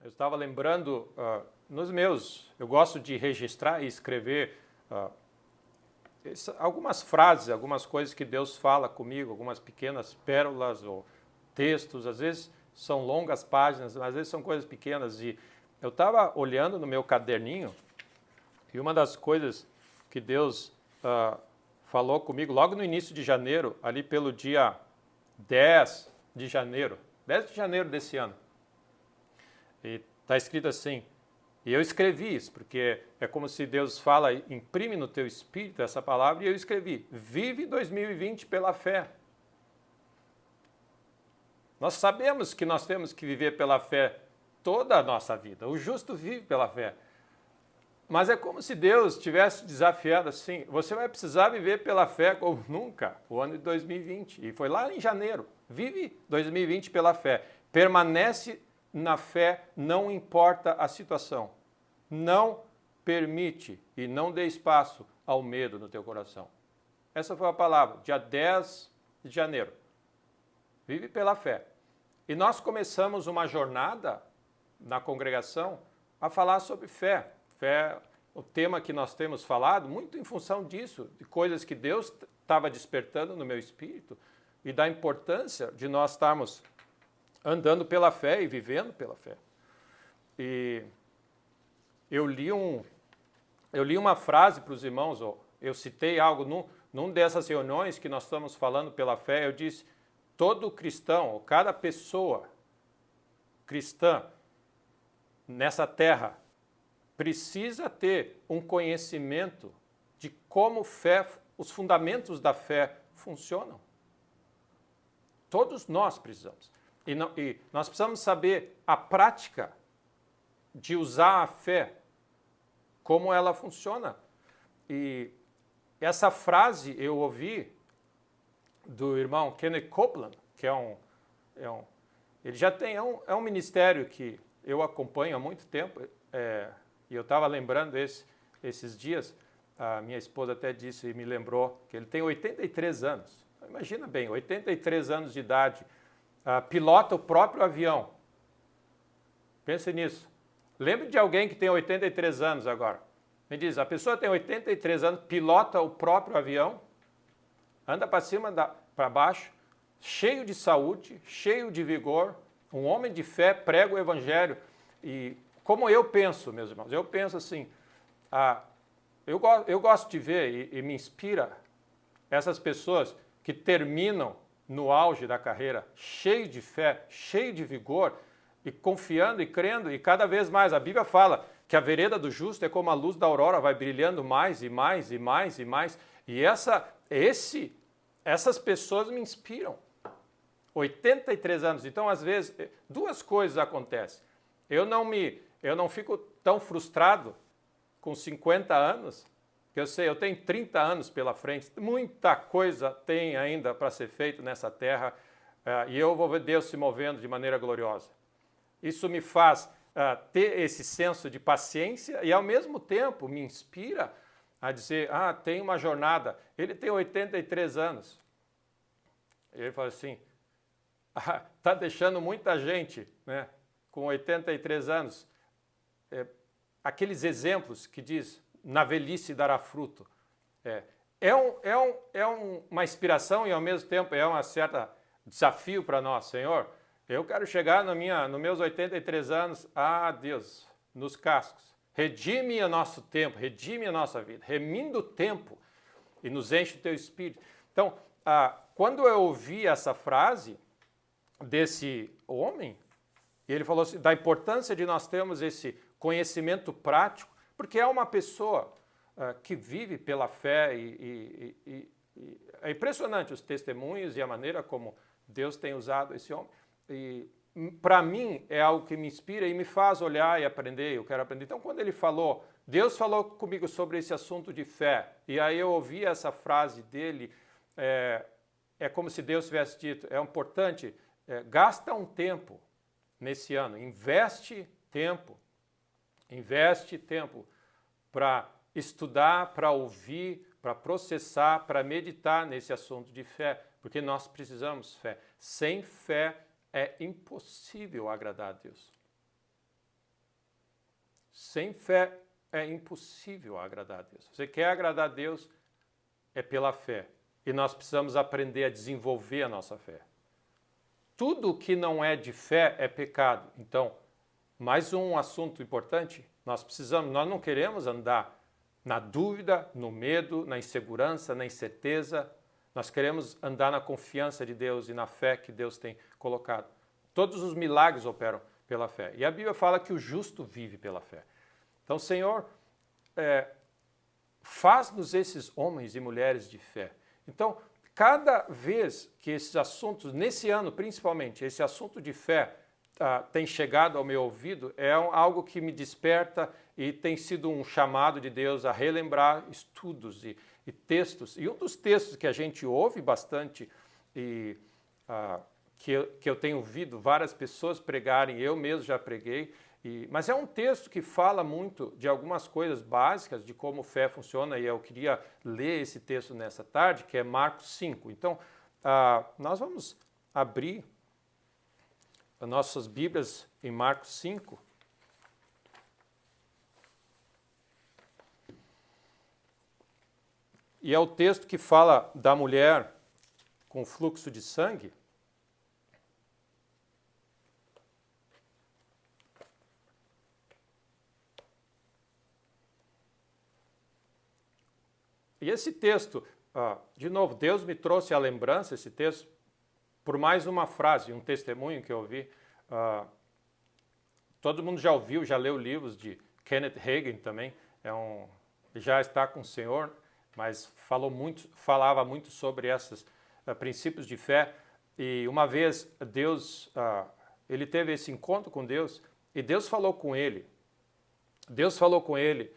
Eu estava lembrando eu gosto de registrar e escrever algumas frases, algumas coisas que Deus fala comigo, algumas pequenas pérolas ou textos, às vezes são longas páginas, às vezes são coisas pequenas. E eu estava olhando no meu caderninho e uma das coisas que Deus falou comigo logo no início de janeiro, ali pelo dia 10 de janeiro desse ano. E está escrito assim, e eu escrevi isso, porque é como se Deus fala, imprime no teu espírito essa palavra, e eu escrevi, vive 2020 pela fé. Nós sabemos que nós temos que viver pela fé toda a nossa vida, o justo vive pela fé. Mas é como se Deus estivesse desafiando assim, você vai precisar viver pela fé como nunca, o ano de 2020. E foi lá em janeiro, vive 2020 pela fé, permanece na fé, não importa a situação. Não permite e não dê espaço ao medo no teu coração. Essa foi a palavra, dia 10 de janeiro. Vive pela fé. E nós começamos uma jornada na congregação a falar sobre fé. Fé, o tema que nós temos falado, muito em função disso, de coisas que Deus estava despertando no meu espírito e da importância de nós estarmos andando pela fé e vivendo pela fé. E eu li uma frase para os irmãos, eu citei algo num dessas reuniões que nós estamos falando pela fé, eu disse, todo cristão, ou cada pessoa cristã nessa terra, precisa ter um conhecimento de como os fundamentos da fé funcionam. Todos nós precisamos. E nós precisamos saber a prática de usar a fé, como ela funciona. E essa frase eu ouvi do irmão Kenneth Copeland, que ele já tem, é um ministério que eu acompanho há muito tempo, e eu estava lembrando esses dias, a minha esposa até disse e me lembrou que ele tem 83 anos. Imagina bem, 83 anos de idade, pilota o próprio avião. Pense nisso. Lembre de alguém que tem 83 anos agora. Me diz, a pessoa tem 83 anos, pilota o próprio avião, anda para cima, para baixo, cheio de saúde, cheio de vigor, um homem de fé, prega o evangelho. E como eu penso, meus irmãos, eu penso assim, eu gosto de ver e me inspira essas pessoas que terminam no auge da carreira, cheio de fé, cheio de vigor, e confiando e crendo, e cada vez mais. A Bíblia fala que a vereda do justo é como a luz da aurora, vai brilhando mais e mais e mais e mais. E essas pessoas me inspiram. 83 anos. Então, às vezes, duas coisas acontecem. Eu não fico tão frustrado com 50 anos, que eu sei, eu tenho 30 anos pela frente, muita coisa tem ainda para ser feito nessa terra, e eu vou ver Deus se movendo de maneira gloriosa. Isso me faz ter esse senso de paciência e, ao mesmo tempo, me inspira a dizer, tem uma jornada. Ele tem 83 anos. Ele fala assim, está deixando muita gente, né, com 83 anos. Aqueles exemplos que diz, na velhice dará fruto. Uma inspiração e, ao mesmo tempo, é um certo desafio para nós. Senhor, eu quero chegar nos meus 83 anos, Deus, nos cascos. Redime o nosso tempo, redime a nossa vida, remindo o tempo e nos enche o teu espírito. Então, quando eu ouvi essa frase desse homem, ele falou assim, da importância de nós termos esse conhecimento prático, porque é uma pessoa que vive pela fé e é impressionante os testemunhos e a maneira como Deus tem usado esse homem. E para mim é algo que me inspira e me faz olhar e aprender, eu quero aprender. Então, quando ele falou, Deus falou comigo sobre esse assunto de fé, e aí eu ouvi essa frase dele, é como se Deus tivesse dito, é importante, gasta um tempo nesse ano, investe tempo para estudar, para ouvir, para processar, para meditar nesse assunto de fé, porque nós precisamos fé. Sem fé é impossível agradar a Deus. Sem fé é impossível agradar a Deus. Você quer agradar a Deus, é pela fé. E nós precisamos aprender a desenvolver a nossa fé. Tudo que não é de fé é pecado. Então, mais um assunto importante, nós não queremos andar na dúvida, no medo, na insegurança, na incerteza. Nós queremos andar na confiança de Deus e na fé que Deus tem colocado. Todos os milagres operam pela fé. E a Bíblia fala que o justo vive pela fé. Então, Senhor, faz-nos esses homens e mulheres de fé. Então, cada vez que esses assuntos, nesse ano principalmente, esse assunto de fé tem chegado ao meu ouvido, é algo que me desperta e tem sido um chamado de Deus a relembrar estudos e textos. E um dos textos que a gente ouve bastante e que eu tenho ouvido várias pessoas pregarem, eu mesmo já preguei, mas é um texto que fala muito de algumas coisas básicas de como fé funciona, e eu queria ler esse texto nessa tarde, que é Marcos 5. Então, nós vamos abrir as nossas Bíblias em Marcos 5. E é o texto que fala da mulher com fluxo de sangue. E esse texto, de novo, Deus me trouxe à lembrança esse texto por mais uma frase, um testemunho que eu ouvi. Todo mundo já ouviu, já leu livros de Kenneth Hagin também, já está com o Senhor, mas falava muito sobre esses princípios de fé. E uma vez Deus, ele teve esse encontro com Deus, e Deus falou com ele. Deus falou com ele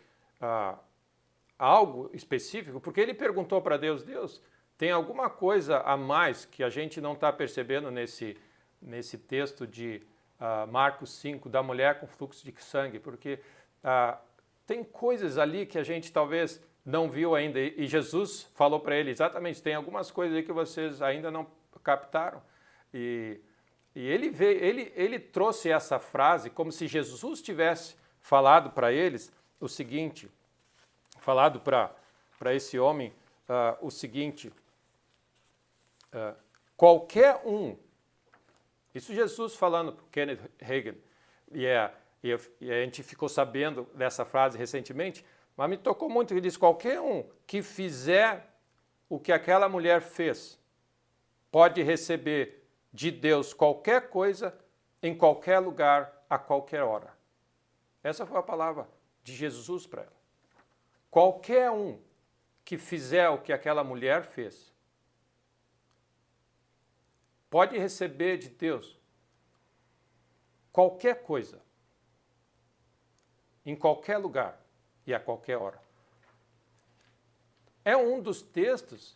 algo específico, porque ele perguntou para Deus, Deus, tem alguma coisa a mais que a gente não está percebendo nesse texto de Marcos 5, da mulher com fluxo de sangue, porque tem coisas ali que a gente talvez não viu ainda, e Jesus falou para ele exatamente, tem algumas coisas aí que vocês ainda não captaram, e ele trouxe essa frase como se Jesus tivesse falado para eles o seguinte, falado para esse homem o seguinte, qualquer um, isso Jesus falando para Kenneth Hagin, e a gente ficou sabendo dessa frase recentemente, mas me tocou muito, ele diz, qualquer um que fizer o que aquela mulher fez, pode receber de Deus qualquer coisa, em qualquer lugar, a qualquer hora. Essa foi a palavra de Jesus para ela. Qualquer um que fizer o que aquela mulher fez, pode receber de Deus qualquer coisa, em qualquer lugar e a qualquer hora. É um dos textos,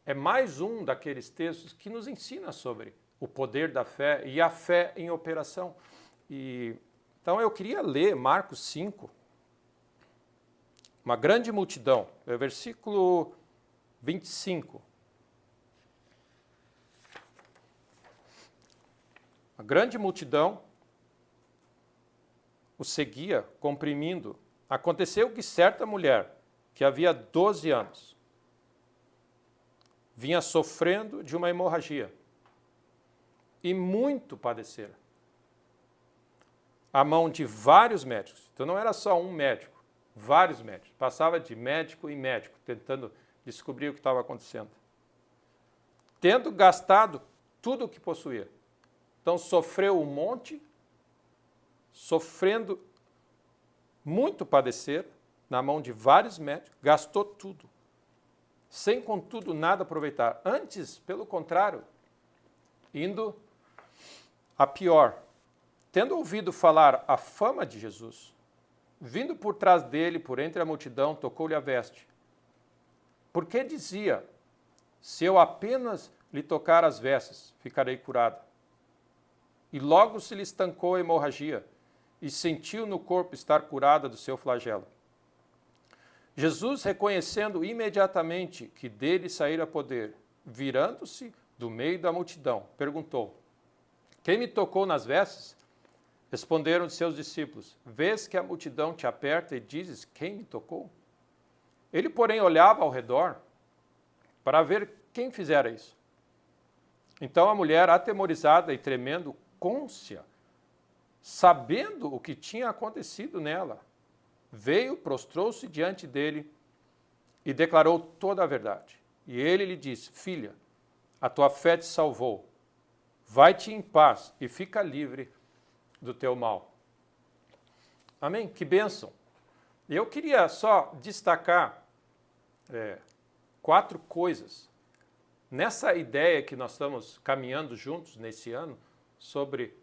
é mais um daqueles textos que nos ensina sobre o poder da fé e a fé em operação. Então eu queria ler Marcos 5, uma grande multidão, é o versículo 25. A grande multidão o seguia, comprimindo. Aconteceu que certa mulher, que havia 12 anos, vinha sofrendo de uma hemorragia e muito padecera. A mão de vários médicos. Então não era só um médico, vários médicos. Passava de médico em médico, tentando descobrir o que estava acontecendo. Tendo gastado tudo o que possuía. Então sofreu um monte, sofrendo muito padecer, na mão de vários médicos, gastou tudo, sem contudo nada aproveitar. Antes, pelo contrário, indo a pior. Tendo ouvido falar a fama de Jesus, vindo por trás dele, por entre a multidão, tocou-lhe a veste. Porque dizia, se eu apenas lhe tocar as vestes, ficarei curada. E logo se lhe estancou a hemorragia, e sentiu no corpo estar curada do seu flagelo. Jesus, reconhecendo imediatamente que dele saíra poder, virando-se do meio da multidão, perguntou, quem me tocou nas vestes? Responderam seus discípulos: vês que a multidão te aperta e dizes: quem me tocou? Ele, porém, olhava ao redor para ver quem fizera isso. Então a mulher, atemorizada e tremendo, cônscia, sabendo o que tinha acontecido nela, veio, prostrou-se diante dele e declarou toda a verdade. E ele lhe disse: filha, a tua fé te salvou. Vai-te em paz e fica livre do teu mal. Amém? Que bênção! Eu queria só destacar 4 coisas nessa ideia que nós estamos caminhando juntos nesse ano sobre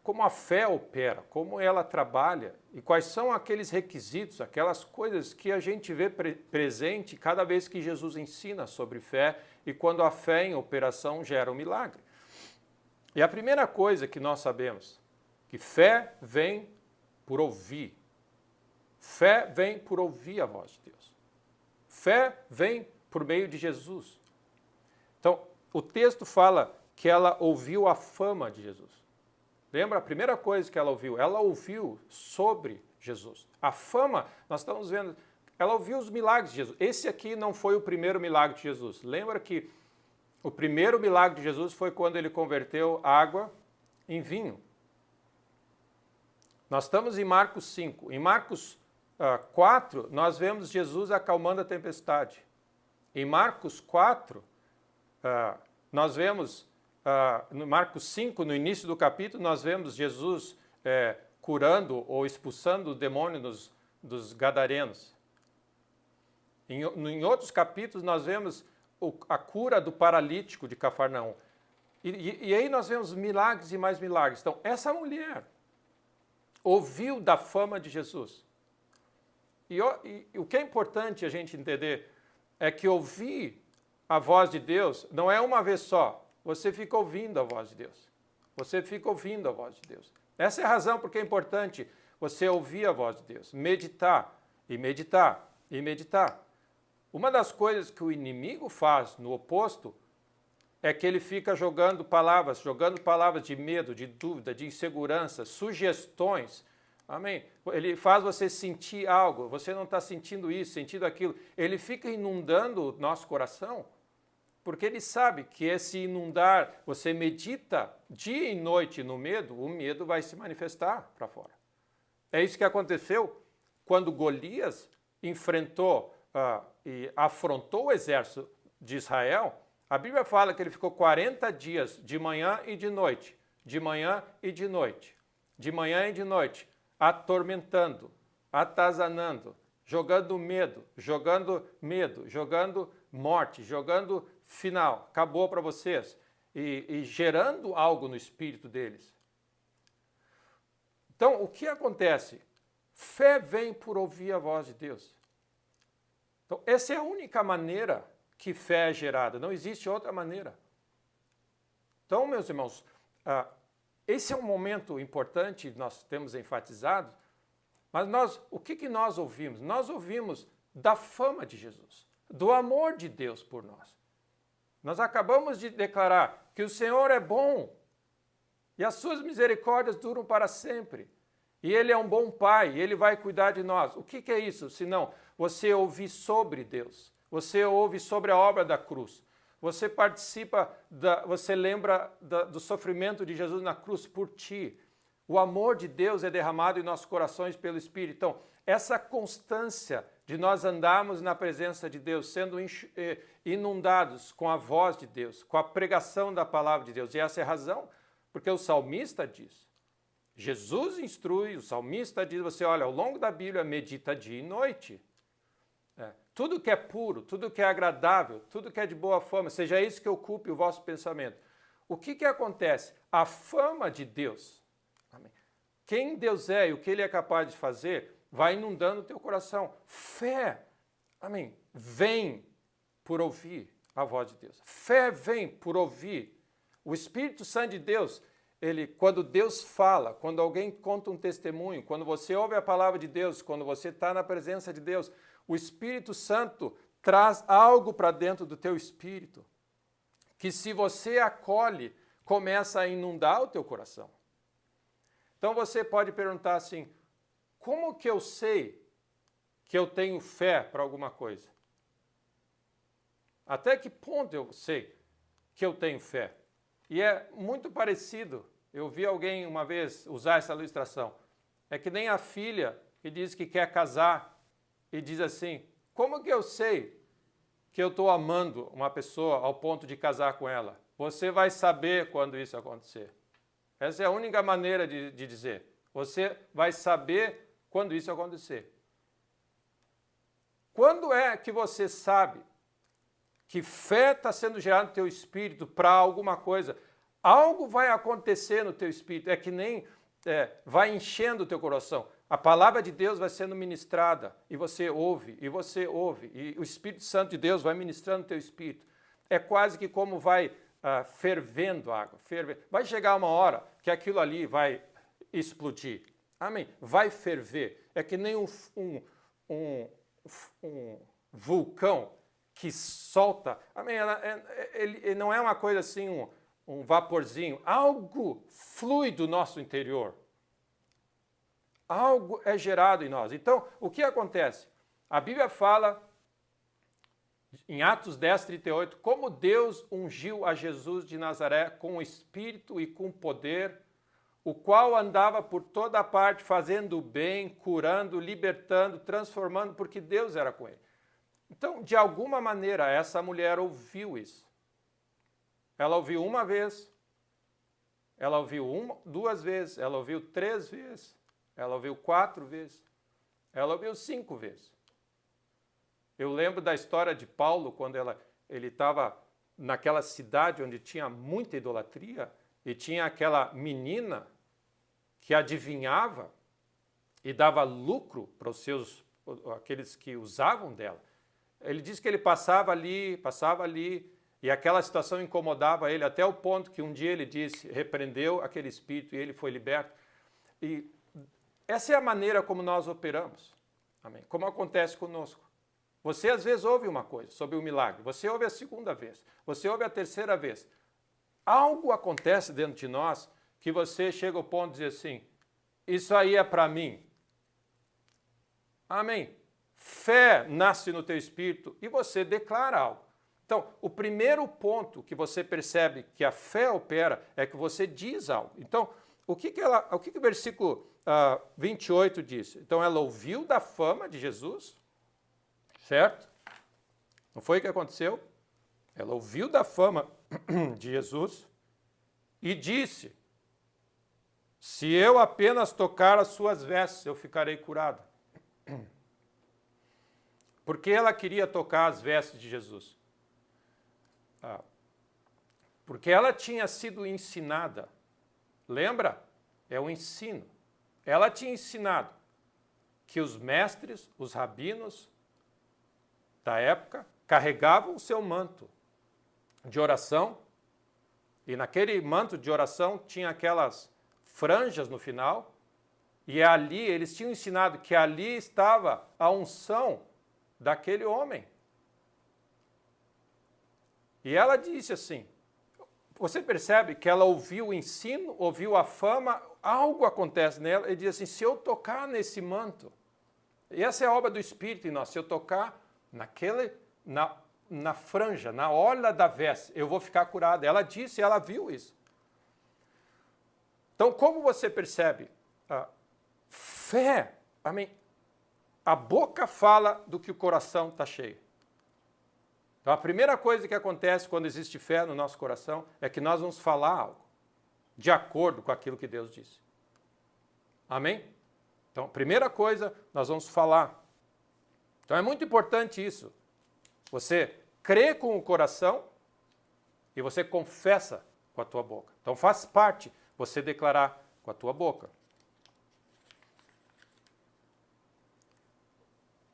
como a fé opera, como ela trabalha e quais são aqueles requisitos, aquelas coisas que a gente vê presente cada vez que Jesus ensina sobre fé e quando a fé em operação gera um milagre. E a primeira coisa que nós sabemos, que fé vem por ouvir. Fé vem por ouvir a voz de Deus. Fé vem por meio de Jesus. Então, o texto fala que ela ouviu a fama de Jesus. Lembra a primeira coisa que ela ouviu? Ela ouviu sobre Jesus. A fama, nós estamos vendo, ela ouviu os milagres de Jesus. Esse aqui não foi o primeiro milagre de Jesus. Lembra que o primeiro milagre de Jesus foi quando ele converteu água em vinho. Nós estamos em Marcos 5. Em Marcos 4, nós vemos Jesus acalmando a tempestade. Em Marcos 4, nós vemos, no Marcos 5, no início do capítulo, nós vemos Jesus curando ou expulsando o demônio dos gadarenos. Em outros capítulos, nós vemos a cura do paralítico de Cafarnaum. E aí nós vemos milagres e mais milagres. Então, essa mulher ouviu da fama de Jesus. E o que é importante a gente entender é que ouvir a voz de Deus não é uma vez só. Você fica ouvindo a voz de Deus. Você fica ouvindo a voz de Deus. Essa é a razão porque é importante você ouvir a voz de Deus. Meditar, e meditar, e meditar. Uma das coisas que o inimigo faz no oposto é que ele fica jogando palavras de medo, de dúvida, de insegurança, sugestões. Amém? Ele faz você sentir algo, você não está sentindo isso, sentindo aquilo. Ele fica inundando o nosso coração, porque ele sabe que esse inundar, você medita dia e noite no medo, o medo vai se manifestar para fora. É isso que aconteceu quando Golias enfrentou e afrontou o exército de Israel. A Bíblia fala que ele ficou 40 dias de manhã e de noite, de manhã e de noite, de manhã e de noite, atormentando, atazanando, jogando medo, jogando morte, jogando final, acabou para vocês, e gerando algo no espírito deles. Então, o que acontece? Fé vem por ouvir a voz de Deus. Então, essa é a única maneira que fé é gerada, não existe outra maneira. Então, meus irmãos, esse é um momento importante, nós temos enfatizado, mas o que nós ouvimos? Nós ouvimos da fama de Jesus, do amor de Deus por nós. Nós acabamos de declarar que o Senhor é bom e as suas misericórdias duram para sempre. E Ele é um bom Pai, e Ele vai cuidar de nós. O que é isso? Senão você ouvir sobre Deus, você ouve sobre a obra da cruz, você participa, você lembra do sofrimento de Jesus na cruz por ti. O amor de Deus é derramado em nossos corações pelo Espírito. Então, essa constância de nós andarmos na presença de Deus, sendo inundados com a voz de Deus, com a pregação da palavra de Deus. E essa é a razão, porque o salmista diz, Jesus instrui, o salmista diz, você olha, ao longo da Bíblia, medita dia e noite. Tudo que é puro, tudo que é agradável, tudo que é de boa fama, seja isso que ocupe o vosso pensamento. O que acontece? A fama de Deus, amém, quem Deus é e o que Ele é capaz de fazer, vai inundando o teu coração. Fé, amém, vem por ouvir a voz de Deus. Fé vem por ouvir. O Espírito Santo de Deus, quando Deus fala, quando alguém conta um testemunho, quando você ouve a palavra de Deus, quando você está na presença de Deus, o Espírito Santo traz algo para dentro do teu espírito, que se você acolhe, começa a inundar o teu coração. Então você pode perguntar assim, como que eu sei que eu tenho fé para alguma coisa? Até que ponto eu sei que eu tenho fé? E é muito parecido. Eu vi alguém uma vez usar essa ilustração. É que nem a filha que diz que quer casar e diz assim, como que eu sei que eu estou amando uma pessoa ao ponto de casar com ela? Você vai saber quando isso acontecer. Essa é a única maneira de dizer. Você vai saber quando isso acontecer. Quando é que você sabe que fé está sendo gerada no teu espírito para alguma coisa? Algo vai acontecer no teu espírito. É que nem vai enchendo o teu coração. A palavra de Deus vai sendo ministrada e você ouve, e o Espírito Santo de Deus vai ministrando o teu espírito. É quase que como vai fervendo água. Vai chegar uma hora que aquilo ali vai explodir. Amém? Vai ferver. É que nem um vulcão que solta. Amém? Ele não é uma coisa assim, um vaporzinho. Algo flui do nosso interior. Algo é gerado em nós. Então, o que acontece? A Bíblia fala, em Atos 10, 38, como Deus ungiu a Jesus de Nazaré com o Espírito e com poder, o qual andava por toda parte fazendo o bem, curando, libertando, transformando, porque Deus era com ele. Então, de alguma maneira, essa mulher ouviu isso. Ela ouviu uma vez, ela ouviu duas vezes, ela ouviu 3 vezes, ela ouviu 4 vezes, ela ouviu 5 vezes. Eu lembro da história de Paulo, quando ele estava naquela cidade onde tinha muita idolatria, e tinha aquela menina que adivinhava e dava lucro para aqueles que usavam dela. Ele diz que ele passava ali, e aquela situação incomodava ele até o ponto que um dia ele disse, repreendeu aquele espírito e ele foi liberto. E essa é a maneira como nós operamos. Amém? Como acontece conosco. Você às vezes ouve uma coisa sobre o milagre, você ouve a segunda vez, você ouve a terceira vez. Algo acontece dentro de nós que você chega ao ponto de dizer assim, isso aí é para mim. Amém? Fé nasce no teu espírito e você declara algo. Então, o primeiro ponto que você percebe que a fé opera é que você diz algo. Então, o que o versículo 28 diz? Então, ela ouviu da fama de Jesus, certo? Não foi o que aconteceu? Ela ouviu da fama de Jesus e disse, se eu apenas tocar as suas vestes, eu ficarei curado. Porque ela queria tocar as vestes de Jesus? Porque ela tinha sido ensinada. Lembra? É o ensino. Ela tinha ensinado que os mestres, os rabinos da época, carregavam o seu manto de oração, e naquele manto de oração tinha aquelas franjas no final, e ali eles tinham ensinado que ali estava a unção daquele homem. E ela disse assim, você percebe que ela ouviu o ensino, ouviu a fama, algo acontece nela, e diz assim, se eu tocar nesse manto, e essa é a obra do Espírito em nós, se eu tocar na franja, na orla da veste, eu vou ficar curada. Ela disse, ela viu isso. Então, como você percebe? Fé, amém? A boca fala do que o coração está cheio. Então, a primeira coisa que acontece quando existe fé no nosso coração é que nós vamos falar algo de acordo com aquilo que Deus disse. Amém? Então, primeira coisa, nós vamos falar. Então, é muito importante isso. Você crê com o coração e você confessa com a tua boca. Então, faz parte você declarar com a tua boca.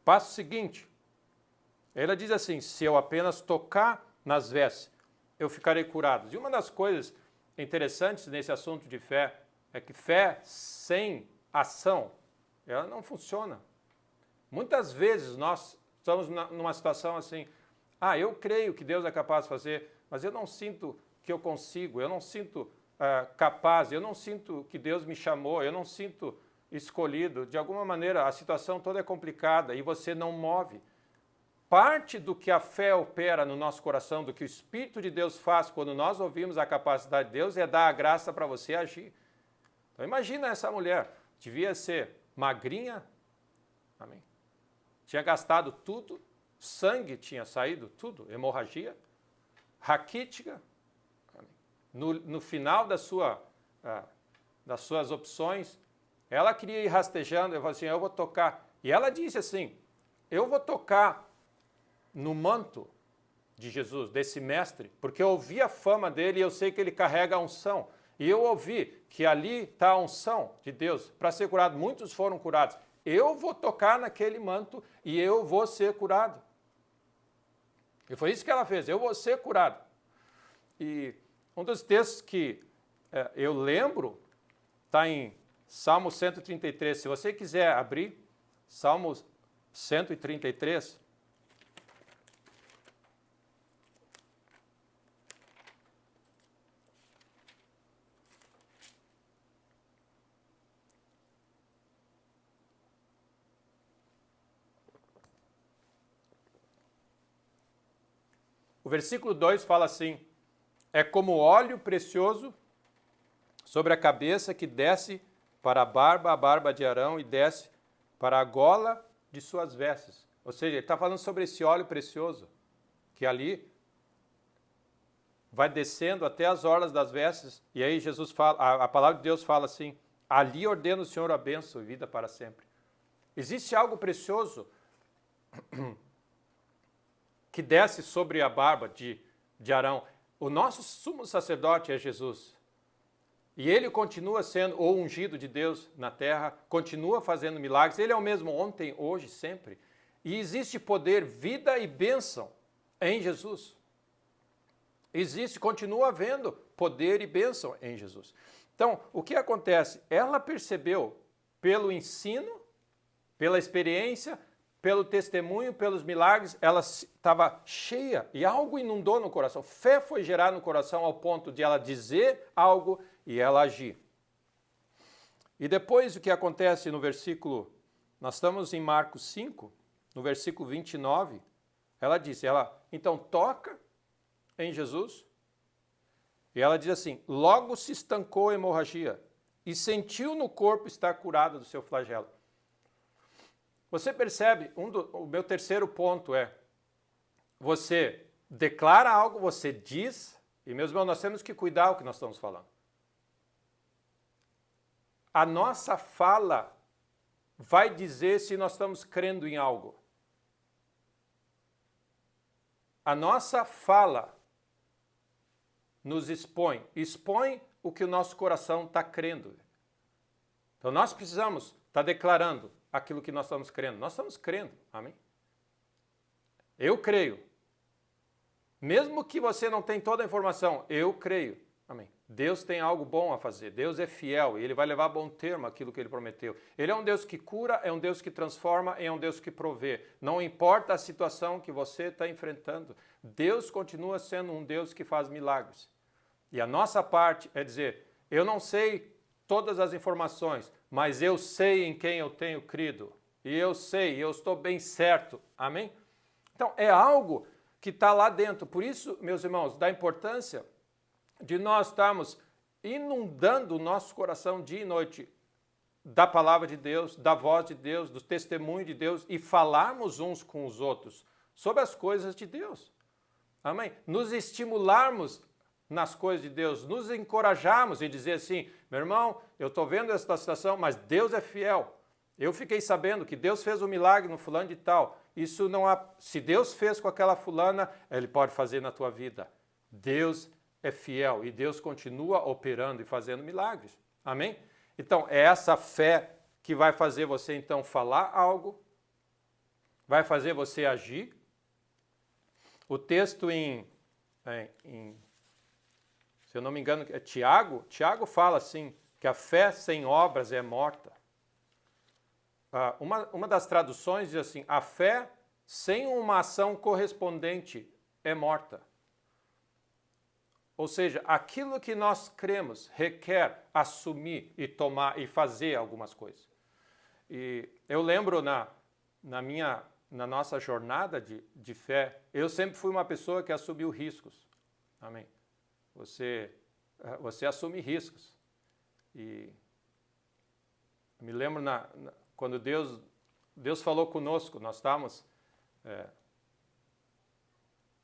Passo seguinte. Ela diz assim, se eu apenas tocar nas vestes, eu ficarei curado. E uma das coisas interessantes nesse assunto de fé é que fé sem ação, ela não funciona. Muitas vezes nós estamos numa situação assim, eu creio que Deus é capaz de fazer, mas eu não sinto que eu consigo, eu não sinto capaz, eu não sinto que Deus me chamou, eu não sinto escolhido, de alguma maneira a situação toda é complicada e você não move. Parte do que a fé opera no nosso coração, do que o Espírito de Deus faz quando nós ouvimos a capacidade de Deus, é dar a graça para você agir. Então imagina essa mulher, devia ser magrinha, amém? Tinha gastado tudo, sangue tinha saído, tudo, hemorragia, raquítica. No final das suas opções, ela queria ir rastejando, eu falei assim, eu vou tocar. E ela disse assim, eu vou tocar no manto de Jesus, desse mestre, porque eu ouvi a fama dele e eu sei que ele carrega a unção. E eu ouvi que ali está a unção de Deus para ser curado. Muitos foram curados. Eu vou tocar naquele manto e eu vou ser curado. E foi isso que ela fez, eu vou ser curado. E um dos textos que eu lembro está em Salmo 133. Se você quiser abrir, Salmo 133. O versículo 2 fala assim, é como óleo precioso sobre a cabeça que desce para a barba de Arão e desce para a gola de suas vestes. Ou seja, ele está falando sobre esse óleo precioso, que ali vai descendo até as orlas das vestes, e aí Jesus fala, a palavra de Deus fala assim, ali ordena o Senhor a bênção e vida para sempre. Existe algo precioso que desce sobre a barba de Arão. O nosso sumo sacerdote é Jesus. E ele continua sendo o ungido de Deus na terra, continua fazendo milagres. Ele é o mesmo ontem, hoje, sempre. E existe poder, vida e bênção em Jesus. Continua havendo poder e bênção em Jesus. Então, o que acontece? Ela percebeu pelo ensino, pela experiência, pelo testemunho, pelos milagres, ela estava cheia e algo inundou no coração. Fé foi gerada no coração ao ponto de ela dizer algo e ela agir. E depois o que acontece no versículo, nós estamos em Marcos 5, no versículo 29, ela disse, então toca em Jesus e ela diz assim, logo se estancou a hemorragia e sentiu no corpo estar curada do seu flagelo. Você percebe, o meu terceiro ponto é, você declara algo, você diz, e meus irmãos, nós temos que cuidar o que nós estamos falando. A nossa fala vai dizer se nós estamos crendo em algo. A nossa fala nos expõe o que o nosso coração está crendo. Então nós precisamos estar declarando aquilo que nós estamos crendo. Nós estamos crendo, amém? Eu creio. Mesmo que você não tenha toda a informação, eu creio, amém? Deus tem algo bom a fazer, Deus é fiel e Ele vai levar a bom termo aquilo que Ele prometeu. Ele é um Deus que cura, é um Deus que transforma, é um Deus que provê. Não importa a situação que você está enfrentando, Deus continua sendo um Deus que faz milagres. E a nossa parte é dizer, eu não sei todas as informações, mas eu sei em quem eu tenho crido. E eu sei, eu estou bem certo. Amém? Então, é algo que está lá dentro. Por isso, meus irmãos, da importância de nós estarmos inundando o nosso coração dia e noite da palavra de Deus, da voz de Deus, do testemunho de Deus e falarmos uns com os outros sobre as coisas de Deus. Amém? Nos estimularmos nas coisas de Deus, nos encorajarmos e dizer assim, meu irmão, eu estou vendo essa situação, mas Deus é fiel. Eu fiquei sabendo que Deus fez um milagre no fulano de tal. Isso não há, se Deus fez com aquela fulana, Ele pode fazer na tua vida. Deus é fiel e Deus continua operando e fazendo milagres. Amém? Então, é essa fé que vai fazer você então falar algo, vai fazer você agir. O texto se eu não me engano, é Tiago fala assim, que a fé sem obras é morta. Uma das traduções diz assim, a fé sem uma ação correspondente é morta. Ou seja, aquilo que nós cremos requer assumir e tomar e fazer algumas coisas. E eu lembro na nossa jornada de fé, eu sempre fui uma pessoa que assumiu riscos. Amém? Você assume riscos. E me lembro quando Deus falou conosco, nós estávamos...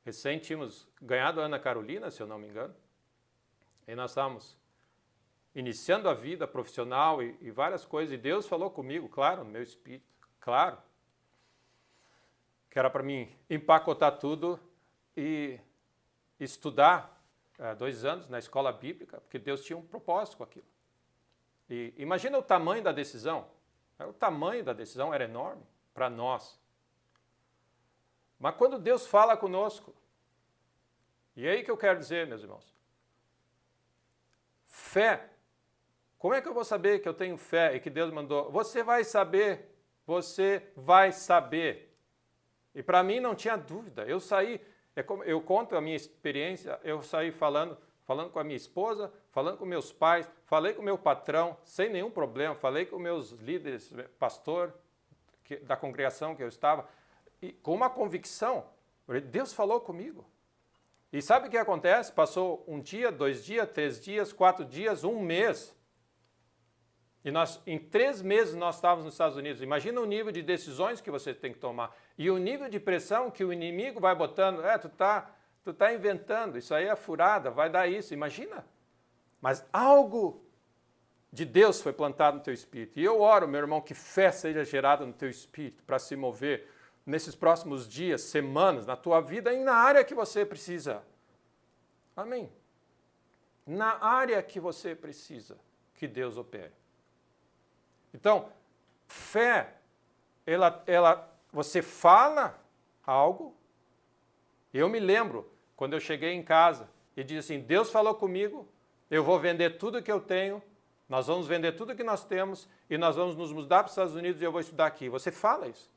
recém tínhamos ganhado a Ana Carolina, se eu não me engano, e nós estávamos iniciando a vida profissional e várias coisas, e Deus falou comigo, claro, no meu espírito, claro, que era para mim empacotar tudo e estudar 2 anos na escola bíblica, porque Deus tinha um propósito com aquilo. E imagina o tamanho da decisão. O tamanho da decisão era enorme para nós. Mas quando Deus fala conosco, e é aí que eu quero dizer, meus irmãos, fé, como é que eu vou saber que eu tenho fé e que Deus mandou? Você vai saber, E para mim não tinha dúvida, eu conto a minha experiência, eu saí falando com a minha esposa, falando com meus pais, falei com o meu patrão, sem nenhum problema, falei com meus líderes, pastor da congregação que eu estava, e com uma convicção, Deus falou comigo. E sabe o que acontece? Passou 1 dia, 2 dias, 3 dias, 4 dias, 1 mês. E em 3 meses nós estávamos nos Estados Unidos. Imagina o nível de decisões que você tem que tomar. E o nível de pressão que o inimigo vai botando. Tu tá inventando, isso aí é furada, vai dar isso. Imagina. Mas algo de Deus foi plantado no teu espírito. E eu oro, meu irmão, que fé seja gerada no teu espírito para se mover nesses próximos dias, semanas, na tua vida e na área que você precisa. Amém? Na área que você precisa que Deus opere. Então, fé, você fala algo. Eu me lembro, quando eu cheguei em casa e disse assim, Deus falou comigo, eu vou vender tudo que eu tenho, nós vamos vender tudo que nós temos e nós vamos nos mudar para os Estados Unidos e eu vou estudar aqui. Você fala isso.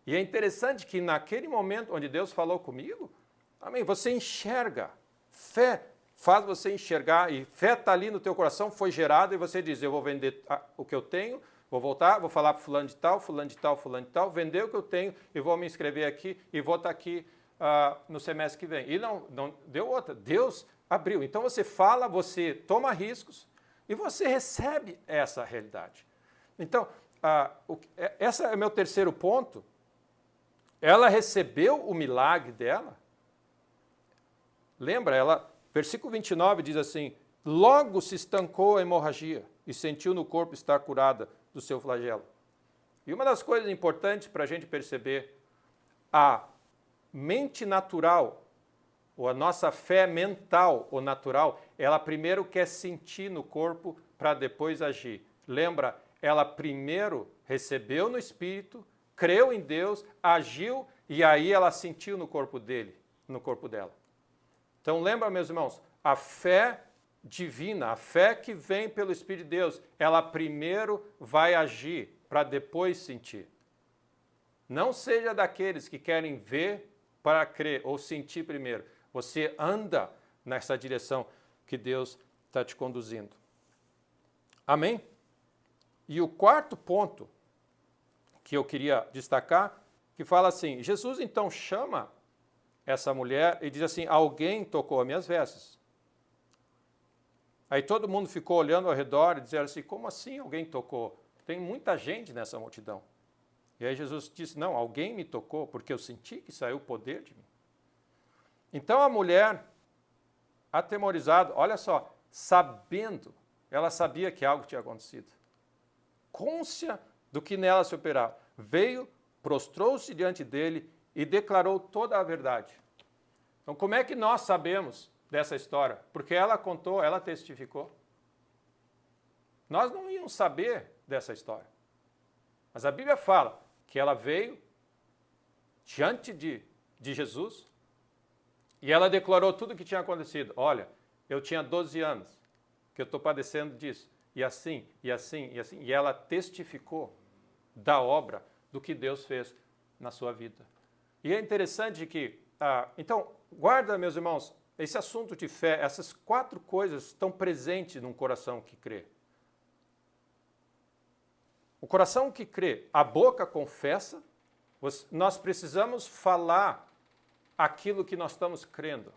E é interessante que naquele momento onde Deus falou comigo, amém, você enxerga. Fé faz você enxergar e fé está ali no teu coração, foi gerado e você diz, eu vou vender o que eu tenho, vou voltar, vou falar para fulano de tal, fulano de tal, fulano de tal, vender o que eu tenho e vou me inscrever aqui e vou estar aqui no semestre que vem. E não deu outra, Deus abriu. Então você fala, você toma riscos e você recebe essa realidade. Então, esse é o meu terceiro ponto. Ela recebeu o milagre dela. Lembra, versículo 29 diz assim, logo se estancou a hemorragia e sentiu no corpo estar curada do seu flagelo. E uma das coisas importantes para a gente perceber, a mente natural, ou a nossa fé mental ou natural, ela primeiro quer sentir no corpo para depois agir. Lembra, ela primeiro recebeu no espírito, creu em Deus, agiu e aí ela sentiu no corpo dela. Então lembra, meus irmãos, a fé divina, a fé que vem pelo Espírito de Deus, ela primeiro vai agir para depois sentir. Não seja daqueles que querem ver para crer ou sentir primeiro. Você anda nessa direção que Deus está te conduzindo. Amém? E o quarto ponto que eu queria destacar, que fala assim, Jesus então chama essa mulher e diz assim, alguém tocou as minhas vestes. Aí todo mundo ficou olhando ao redor e dizendo assim, como assim alguém tocou? Tem muita gente nessa multidão. E aí Jesus disse, não, alguém me tocou, porque eu senti que saiu o poder de mim. Então a mulher, atemorizada, olha só, sabendo, ela sabia que algo tinha acontecido. Côncia do que nela se operava. Veio, prostrou-se diante dele e declarou toda a verdade. Então como é que nós sabemos dessa história? Porque ela contou, ela testificou. Nós não íamos saber dessa história. Mas a Bíblia fala que ela veio diante de Jesus e ela declarou tudo o que tinha acontecido. Olha, eu tinha 12 anos que eu estou padecendo disso. E assim, e assim, e assim. E ela testificou da obra do que Deus fez na sua vida. E é interessante que, então, guarda, meus irmãos, esse assunto de fé, essas 4 coisas estão presentes num coração que crê. O coração que crê, a boca confessa, nós precisamos falar aquilo que nós estamos crendo.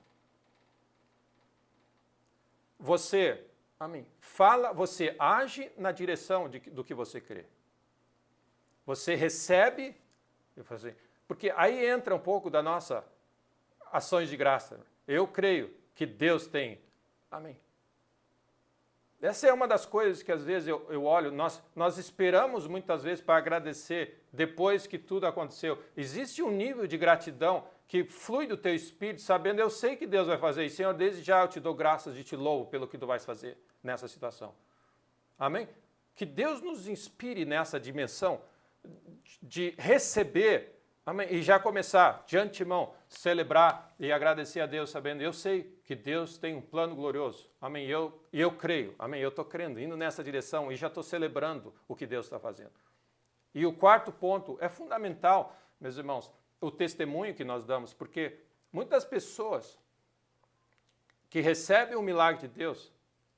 Você, amém, fala, você age na direção do que você crê. Você recebe, porque aí entra um pouco da nossa ações de graça. Eu creio que Deus tem. Amém. Essa é uma das coisas que às vezes eu olho, nós esperamos muitas vezes para agradecer depois que tudo aconteceu. Existe um nível de gratidão que flui do teu espírito, sabendo, eu sei que Deus vai fazer isso. Senhor, desde já eu te dou graças e te louvo pelo que tu vais fazer nessa situação. Amém? Que Deus nos inspire nessa dimensão de receber, amém, e já começar de antemão, celebrar e agradecer a Deus, sabendo, eu sei que Deus tem um plano glorioso, amém, e eu creio, amém, eu estou crendo, indo nessa direção e já estou celebrando o que Deus está fazendo. E o 4º ponto é fundamental, meus irmãos, o testemunho que nós damos, porque muitas pessoas que recebem o milagre de Deus,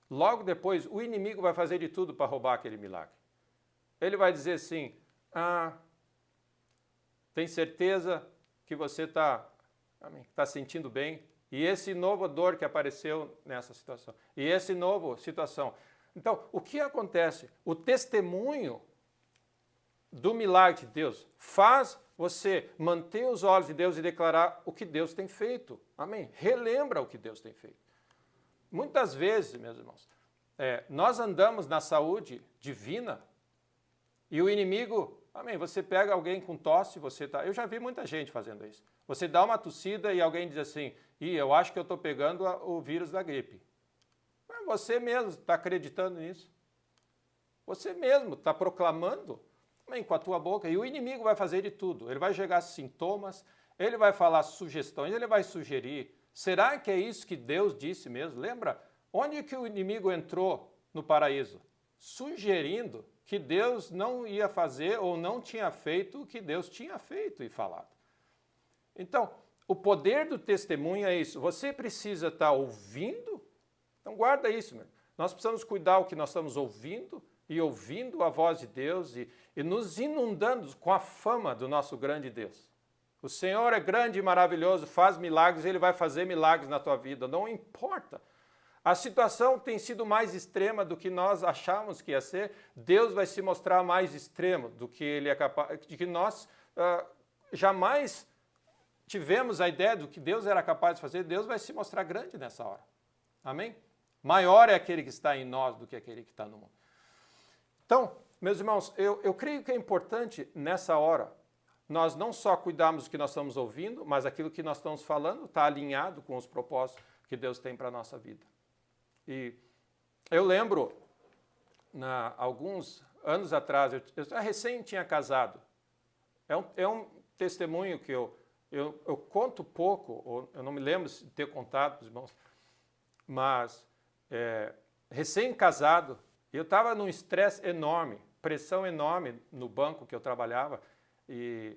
logo depois o inimigo vai fazer de tudo para roubar aquele milagre. Ele vai dizer assim, tem certeza que você está sentindo bem? E esse novo dor que apareceu nessa situação. E esse novo situação. Então, o que acontece? O testemunho do milagre de Deus faz você manter os olhos de Deus e declarar o que Deus tem feito. Amém? Relembra o que Deus tem feito. Muitas vezes, meus irmãos, nós andamos na saúde divina e o inimigo... Amém. Você pega alguém com tosse, eu já vi muita gente fazendo isso. Você dá uma tossida e alguém diz assim, eu acho que eu estou pegando o vírus da gripe. Mas você mesmo está acreditando nisso. Você mesmo está proclamando, amém, com a tua boca. E o inimigo vai fazer de tudo. Ele vai chegar sintomas, ele vai falar sugestões, ele vai sugerir. Será que é isso que Deus disse mesmo? Lembra? Onde que o inimigo entrou no paraíso? Sugerindo que Deus não ia fazer ou não tinha feito o que Deus tinha feito e falado. Então, o poder do testemunho é isso. Você precisa estar ouvindo. Então, guarda isso, meu. Nós precisamos cuidar o que nós estamos ouvindo e ouvindo a voz de Deus e nos inundando com a fama do nosso grande Deus. O Senhor é grande e maravilhoso, faz milagres, Ele vai fazer milagres na tua vida, não importa. A situação tem sido mais extrema do que nós achávamos que ia ser. Deus vai se mostrar mais extremo do que Ele é capaz, de que nós jamais tivemos a ideia do que Deus era capaz de fazer. Deus vai se mostrar grande nessa hora. Amém? Maior é aquele que está em nós do que aquele que está no mundo. Então, meus irmãos, eu creio que é importante nessa hora nós não só cuidarmos do que nós estamos ouvindo, mas aquilo que nós estamos falando está alinhado com os propósitos que Deus tem para a nossa vida. E eu lembro, alguns anos atrás, eu recém tinha casado. É um testemunho que eu conto pouco, ou eu não me lembro de ter contado para os irmãos, mas recém-casado, eu estava num estresse enorme, pressão enorme no banco que eu trabalhava, e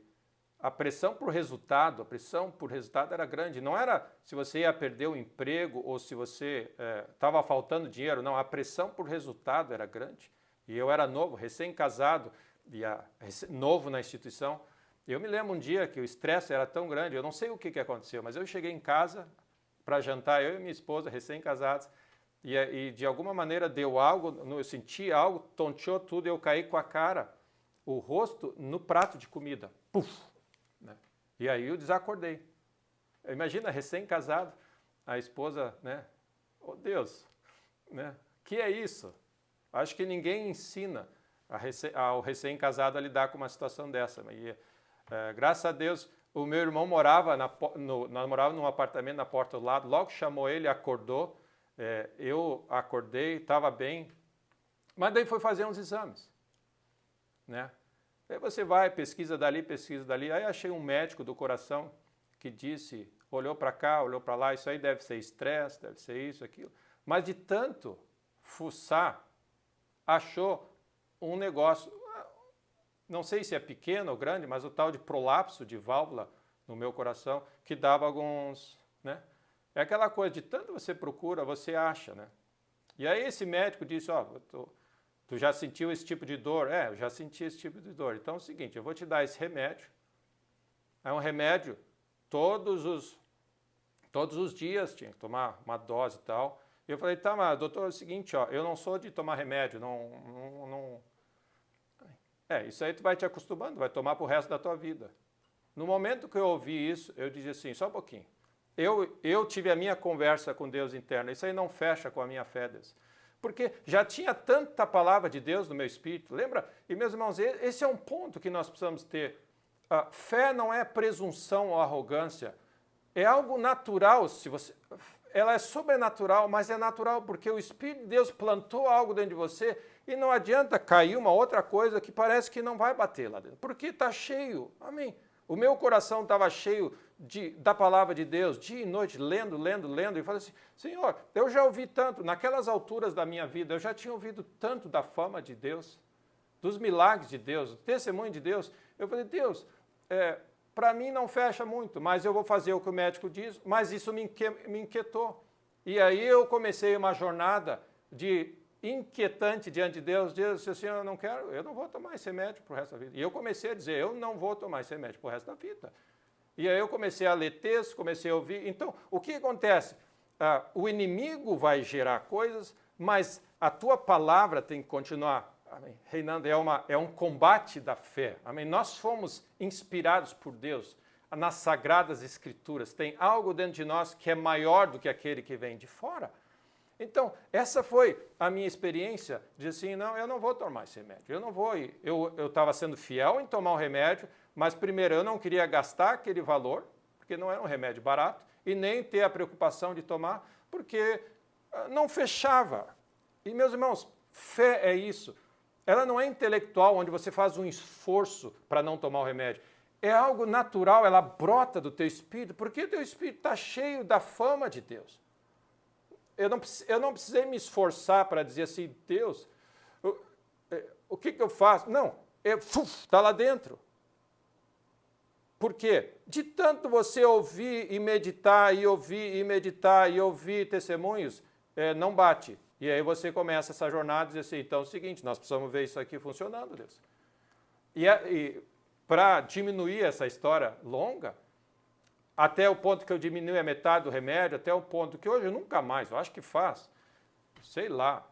a pressão por resultado era grande. Não era se você ia perder o emprego ou se você estava faltando dinheiro, não. A pressão por resultado era grande. E eu era novo, recém-casado, novo na instituição. Eu me lembro um dia que o estresse era tão grande, eu não sei o que aconteceu, mas eu cheguei em casa para jantar, eu e minha esposa, recém-casados, e de alguma maneira deu algo, eu senti algo, tonteou tudo, e eu caí com a cara, o rosto no prato de comida. Puf! Né? E aí eu desacordei. Imagina, recém-casado, a esposa, né? Oh Deus, né? Que é isso? Acho que ninguém ensina ao recém-casado a lidar com uma situação dessa. E, graças a Deus, o meu irmão morava num apartamento na porta do lado, logo chamou ele, acordou, eu acordei, estava bem, mas daí foi fazer uns exames, né? Aí você vai, pesquisa dali, aí achei um médico do coração que disse, olhou para cá, olhou para lá, isso aí deve ser estresse, deve ser isso, aquilo, mas de tanto fuçar, achou um negócio, não sei se é pequeno ou grande, mas o tal de prolapso de válvula no meu coração, que dava alguns, né? É aquela coisa de tanto você procura, você acha, né? E aí esse médico disse, ó, tu já sentiu esse tipo de dor? É, eu já senti esse tipo de dor. Então é o seguinte, eu vou te dar esse remédio. É um remédio todos os dias, tinha que tomar uma dose e tal. E eu falei, tá, mas doutor, é o seguinte, ó, eu não sou de tomar remédio, não. Isso aí tu vai te acostumando, vai tomar pro resto da tua vida. No momento que eu ouvi isso, eu disse assim, só um pouquinho. Eu tive a minha conversa com Deus interna, isso aí não fecha com a minha fé, Deus. Porque já tinha tanta palavra de Deus no meu espírito, lembra? E meus irmãos, esse é um ponto que nós precisamos ter. A fé não é presunção ou arrogância, é algo natural, ela é sobrenatural, mas é natural porque o Espírito de Deus plantou algo dentro de você e não adianta cair uma outra coisa que parece que não vai bater lá dentro, porque está cheio, amém? O meu coração estava cheio da palavra de Deus, dia e noite, lendo, e falei assim, Senhor, eu já ouvi tanto, naquelas alturas da minha vida, eu já tinha ouvido tanto da fama de Deus, dos milagres de Deus, do testemunho de Deus. Eu falei, Deus, para mim não fecha muito, mas eu vou fazer o que o médico diz, mas isso me inquietou. E aí eu comecei uma jornada de inquietante diante de Deus. Deus disse assim, eu não vou tomar esse remédio para o resto da vida. E eu comecei a dizer, eu não vou tomar esse remédio para o resto da vida. E aí eu comecei a ler textos, comecei a ouvir. Então, o que acontece? O inimigo vai gerar coisas, mas a tua palavra tem que continuar, amém, reinando. É um combate da fé. Amém? Nós fomos inspirados por Deus nas Sagradas Escrituras. Tem algo dentro de nós que é maior do que aquele que vem de fora. Então, essa foi a minha experiência de assim, não, eu não vou tomar esse remédio, eu não vou ir. Eu estava sendo fiel em tomar o remédio, mas primeiro eu não queria gastar aquele valor, porque não era um remédio barato, e nem ter a preocupação de tomar, porque não fechava. E, meus irmãos, fé é isso. Ela não é intelectual, onde você faz um esforço para não tomar o remédio. É algo natural, ela brota do teu espírito, porque o teu espírito está cheio da fama de Deus. Eu não precisei me esforçar para dizer assim, Deus, o que eu faço? Não, está lá dentro. Por quê? De tanto você ouvir e meditar, e ouvir e meditar, e ouvir testemunhos, não bate. E aí você começa essa jornada e diz assim, então é o seguinte, nós precisamos ver isso aqui funcionando, Deus. E para diminuir essa história longa, até o ponto que eu diminui a metade do remédio, até o ponto que hoje eu nunca mais, eu acho que faz, sei lá,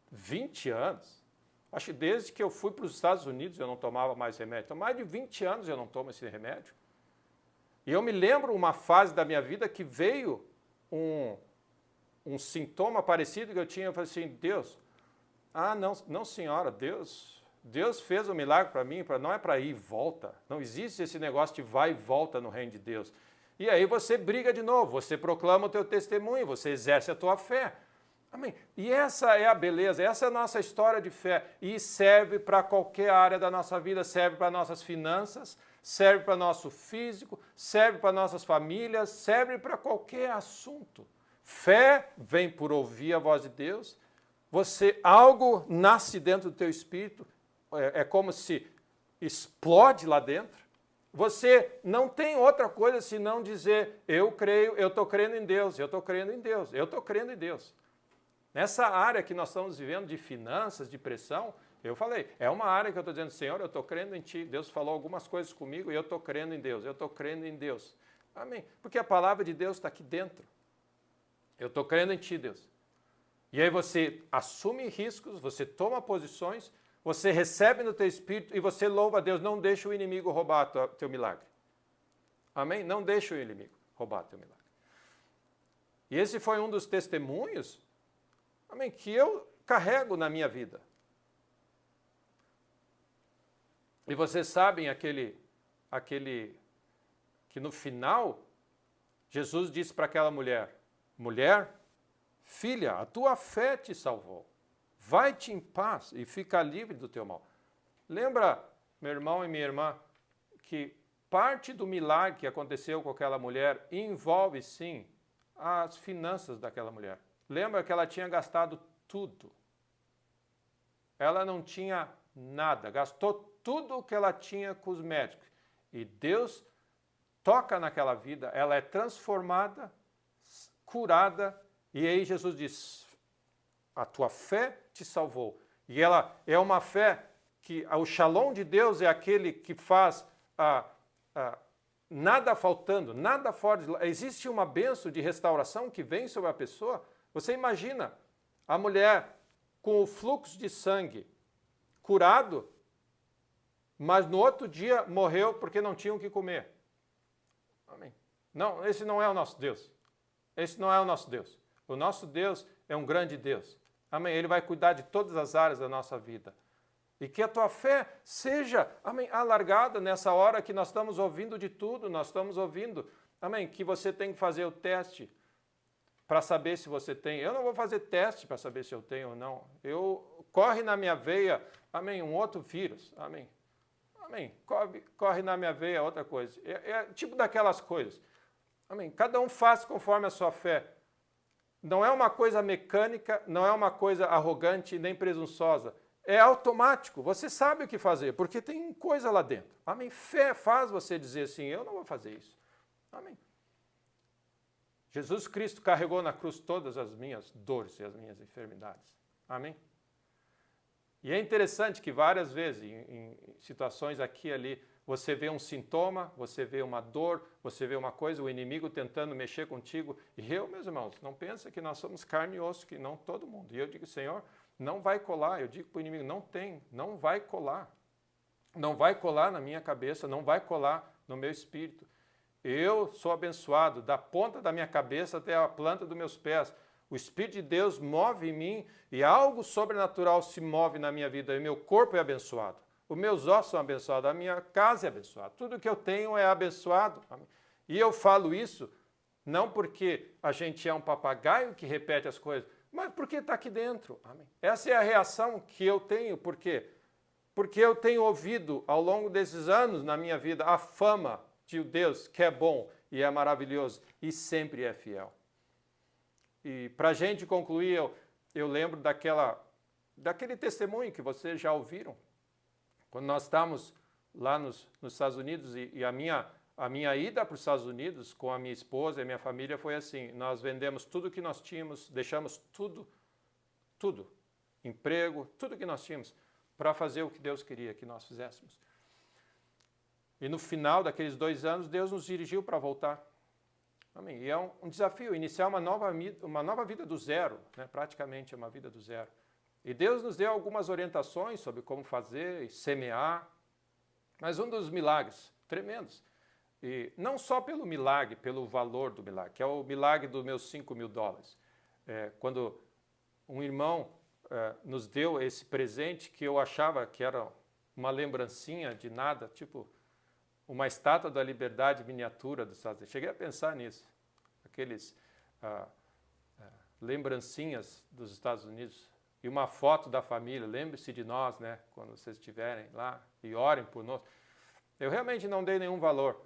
20 anos. Acho que desde que eu fui para os Estados Unidos eu não tomava mais remédio. Então, mais de 20 anos eu não tomo esse remédio. E eu me lembro uma fase da minha vida que veio um sintoma parecido que eu tinha. Eu falei assim, Deus, não senhora, Deus fez um milagre para mim, não é para ir e volta. Não existe esse negócio de vai e volta no reino de Deus. E aí você briga de novo, você proclama o teu testemunho, você exerce a tua fé. Amém? E essa é a beleza, essa é a nossa história de fé. E serve para qualquer área da nossa vida, serve para nossas finanças, serve para nosso físico, serve para nossas famílias, serve para qualquer assunto. Fé vem por ouvir a voz de Deus. Algo nasce dentro do teu espírito, é como se explode lá dentro. Você não tem outra coisa senão dizer, eu creio, eu estou crendo em Deus, eu estou crendo em Deus, eu estou crendo em Deus. Nessa área que nós estamos vivendo de finanças, de pressão, eu falei, é uma área que eu estou dizendo, Senhor, eu estou crendo em Ti. Deus falou algumas coisas comigo e eu estou crendo em Deus, eu estou crendo em Deus. Amém? Porque a palavra de Deus está aqui dentro. Eu estou crendo em Ti, Deus. E aí você assume riscos, você toma posições, você recebe no teu espírito e você louva a Deus. Não deixa o inimigo roubar o teu milagre. Amém? Não deixa o inimigo roubar o teu milagre. E esse foi um dos testemunhos, amém, que eu carrego na minha vida. E vocês sabem aquele que no final, Jesus disse para aquela mulher, mulher, filha, a tua fé te salvou. Vai-te em paz e fica livre do teu mal. Lembra, meu irmão e minha irmã, que parte do milagre que aconteceu com aquela mulher envolve, sim, as finanças daquela mulher. Lembra que ela tinha gastado tudo. Ela não tinha nada, gastou tudo o que ela tinha com os médicos. E Deus toca naquela vida, ela é transformada curada. E aí Jesus diz, a tua fé te salvou. E ela é uma fé que o shalom de Deus é aquele que faz nada faltando, nada fora de lá. Existe uma bênção de restauração que vem sobre a pessoa. Você imagina a mulher com o fluxo de sangue curado, mas no outro dia morreu porque não tinham o que comer. Amém. Não, esse não é o nosso Deus. Esse não é o nosso Deus. O nosso Deus é um grande Deus. Amém. Ele vai cuidar de todas as áreas da nossa vida. E que a tua fé seja, amém, alargada nessa hora que nós estamos ouvindo de tudo, nós estamos ouvindo, amém, que você tem que fazer o teste para saber se você tem. Eu não vou fazer teste para saber se eu tenho ou não. Corre na minha veia, amém, um outro vírus, amém. Amém. Corre na minha veia outra coisa. É tipo daquelas coisas. Amém. Cada um faz conforme a sua fé. Não é uma coisa mecânica, não é uma coisa arrogante nem presunçosa. É automático, você sabe o que fazer, porque tem coisa lá dentro. Amém? Fé faz você dizer assim, eu não vou fazer isso. Amém? Jesus Cristo carregou na cruz todas as minhas dores e as minhas enfermidades. Amém? E é interessante que várias vezes, em situações aqui e ali, você vê um sintoma, você vê uma dor, você vê uma coisa, o inimigo tentando mexer contigo. E meus irmãos, não pensa que nós somos carne e osso, que não todo mundo. E eu digo, Senhor, não vai colar. Eu digo para o inimigo, não vai colar. Não vai colar na minha cabeça, não vai colar no meu espírito. Eu sou abençoado da ponta da minha cabeça até a planta dos meus pés. O Espírito de Deus move em mim e algo sobrenatural se move na minha vida. E meu corpo é abençoado. Os meus ossos são abençoados, a minha casa é abençoada. Tudo que eu tenho é abençoado. E eu falo isso não porque a gente é um papagaio que repete as coisas, mas porque está aqui dentro. Amém. Essa é a reação que eu tenho. Por quê? Porque eu tenho ouvido ao longo desses anos na minha vida a fama de Deus que é bom e é maravilhoso e sempre é fiel. E para a gente concluir, eu lembro daquele testemunho que vocês já ouviram. Quando nós estávamos lá nos Estados Unidos e a minha ida para os Estados Unidos com a minha esposa e a minha família foi assim, nós vendemos tudo que nós tínhamos, deixamos tudo, emprego, tudo que nós tínhamos, para fazer o que Deus queria que nós fizéssemos. E no final daqueles 2 anos, Deus nos dirigiu para voltar. Amém. E é um desafio, iniciar uma nova vida do zero, né? Praticamente é uma vida do zero. E Deus nos deu algumas orientações sobre como fazer e semear, mas um dos milagres tremendos, e não só pelo milagre, pelo valor do milagre, que é o milagre dos meus $5.000. Quando um irmão nos deu esse presente que eu achava que era uma lembrancinha de nada, tipo uma estátua da liberdade miniatura dos Estados Unidos. Cheguei a pensar nisso, aqueles lembrancinhas dos Estados Unidos. E uma foto da família, lembre-se de nós, né, quando vocês estiverem lá e orem por nós. Eu realmente não dei nenhum valor.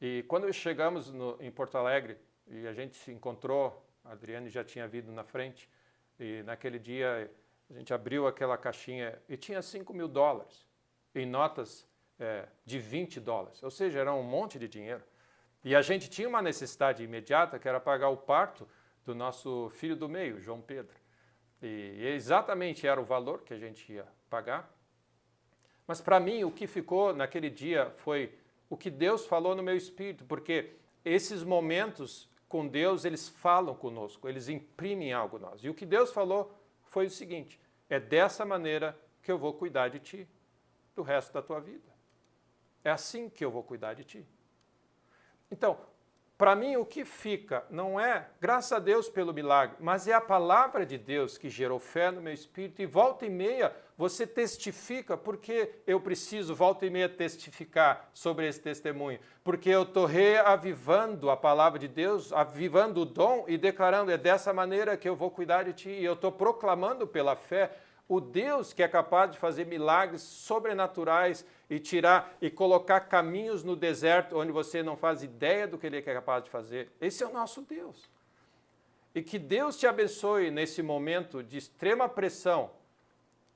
E quando chegamos em Porto Alegre e a gente se encontrou, a Adriane já tinha vindo na frente, e naquele dia a gente abriu aquela caixinha e tinha $5.000 em notas de $20, ou seja, era um monte de dinheiro. E a gente tinha uma necessidade imediata, que era pagar o parto do nosso filho do meio, João Pedro. E exatamente era o valor que a gente ia pagar. Mas para mim o que ficou naquele dia foi o que Deus falou no meu espírito, porque esses momentos com Deus, eles falam conosco, eles imprimem algo em nós. E o que Deus falou foi o seguinte, é dessa maneira que eu vou cuidar de ti, do resto da tua vida. É assim que eu vou cuidar de ti. Então, para mim, o que fica não é, graças a Deus pelo milagre, mas é a palavra de Deus que gerou fé no meu espírito. E volta e meia você testifica, porque eu preciso volta e meia testificar sobre esse testemunho. Porque eu estou reavivando a palavra de Deus, avivando o dom e declarando, é dessa maneira que eu vou cuidar de ti. E eu estou proclamando pela fé o Deus que é capaz de fazer milagres sobrenaturais e tirar e colocar caminhos no deserto onde você não faz ideia do que Ele é capaz de fazer. Esse é o nosso Deus. E que Deus te abençoe nesse momento de extrema pressão,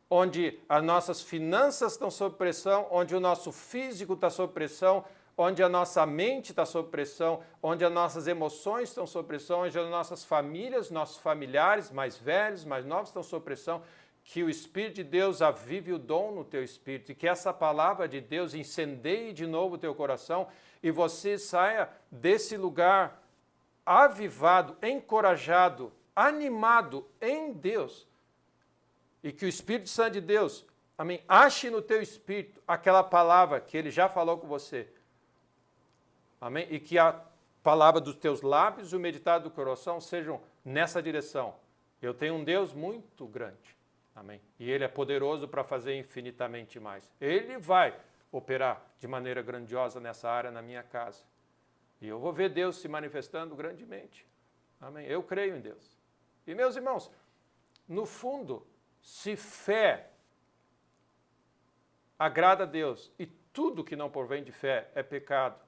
onde as nossas finanças estão sob pressão, onde o nosso físico está sob pressão, onde a nossa mente está sob pressão, onde as nossas emoções estão sob pressão, onde as nossas famílias, nossos familiares mais velhos, mais novos estão sob pressão, que o Espírito de Deus avive o dom no teu espírito e que essa palavra de Deus incendeie de novo o teu coração e você saia desse lugar avivado, encorajado, animado em Deus. E que o Espírito Santo de Deus, amém, ache no teu espírito aquela palavra que ele já falou com você. Amém? E que a palavra dos teus lábios e o meditado do coração sejam nessa direção. Eu tenho um Deus muito grande. Amém? E ele é poderoso para fazer infinitamente mais. Ele vai operar de maneira grandiosa nessa área na minha casa. E eu vou ver Deus se manifestando grandemente. Amém? Eu creio em Deus. E meus irmãos, no fundo, se fé agrada a Deus e tudo que não provém de fé é pecado,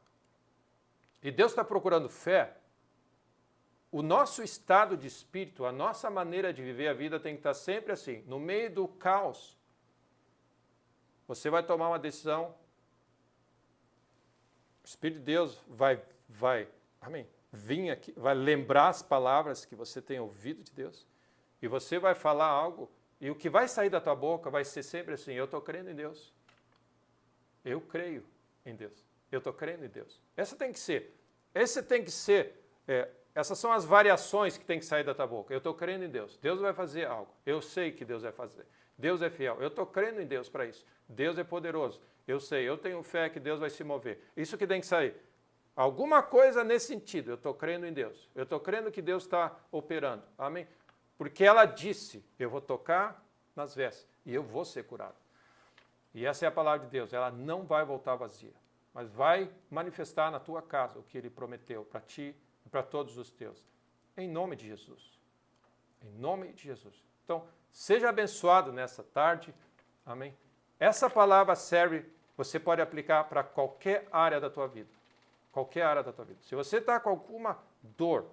e Deus está procurando fé, o nosso estado de espírito, a nossa maneira de viver a vida tem que estar sempre assim, no meio do caos. Você vai tomar uma decisão, o Espírito de Deus vai vir aqui, vai lembrar as palavras que você tem ouvido de Deus, e você vai falar algo, e o que vai sair da tua boca vai ser sempre assim, eu estou crendo em Deus. Eu creio em Deus. Eu estou crendo em Deus. Esse tem que ser, essas são as variações que tem que sair da tua boca. Eu estou crendo em Deus. Deus vai fazer algo. Eu sei que Deus vai fazer. Deus é fiel. Eu estou crendo em Deus para isso. Deus é poderoso. Eu sei, eu tenho fé que Deus vai se mover. Isso que tem que sair. Alguma coisa nesse sentido. Eu estou crendo em Deus. Eu estou crendo que Deus está operando. Amém? Porque ela disse, eu vou tocar nas vestes e eu vou ser curado. E essa é a palavra de Deus. Ela não vai voltar vazia, mas vai manifestar na tua casa o que Ele prometeu para ti e para todos os teus. Em nome de Jesus. Em nome de Jesus. Então, seja abençoado nessa tarde. Amém? Essa palavra serve, você pode aplicar para qualquer área da tua vida. Qualquer área da tua vida. Se você está com alguma dor,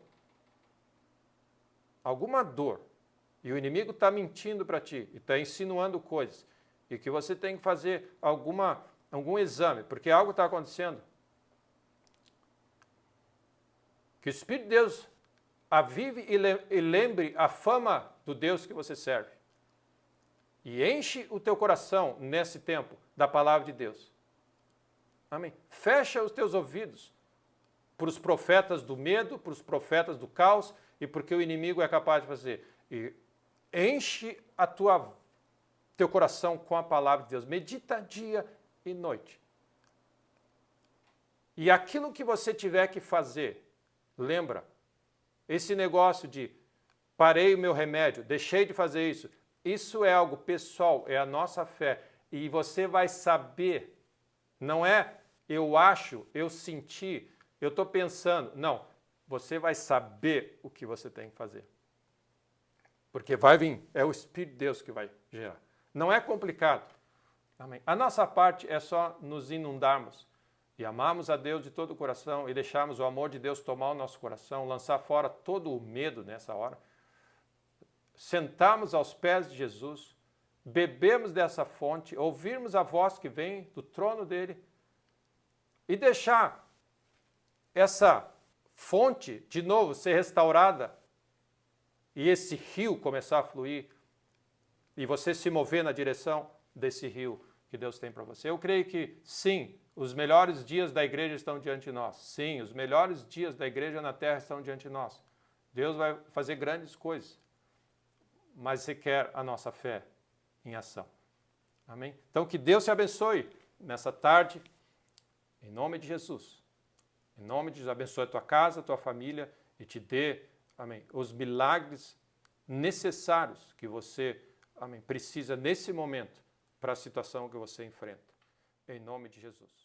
e o inimigo está mentindo para ti, e está insinuando coisas, e que você tem que fazer algum exame, porque algo está acontecendo, que o Espírito de Deus avive e lembre a fama do Deus que você serve. E enche o teu coração, nesse tempo, da palavra de Deus. Amém? Fecha os teus ouvidos para os profetas do medo, para os profetas do caos, e porque o inimigo é capaz de fazer. E enche teu coração com a palavra de Deus. Medita dia e noite. E aquilo que você tiver que fazer, lembra, esse negócio de parei o meu remédio, deixei de fazer isso, isso é algo pessoal, é a nossa fé. E você vai saber, não é eu acho, eu senti, eu estou pensando. Não, você vai saber o que você tem que fazer. Porque vai vir, é o Espírito de Deus que vai gerar. Não é complicado. Amém. A nossa parte é só nos inundarmos e amarmos a Deus de todo o coração e deixarmos o amor de Deus tomar o nosso coração, lançar fora todo o medo nessa hora, sentarmos aos pés de Jesus, bebermos dessa fonte, ouvirmos a voz que vem do trono dele e deixar essa fonte de novo ser restaurada e esse rio começar a fluir e você se mover na direção desse rio que Deus tem para você. Eu creio que sim, os melhores dias da igreja estão diante de nós. Sim, os melhores dias da igreja na terra estão diante de nós. Deus vai fazer grandes coisas, mas requer a nossa fé em ação. Amém? Então que Deus te abençoe nessa tarde, em nome de Jesus. Em nome de Jesus, abençoe a tua casa, a tua família e te dê, amém, os milagres necessários que você, amém, precisa nesse momento para a situação que você enfrenta. Em nome de Jesus.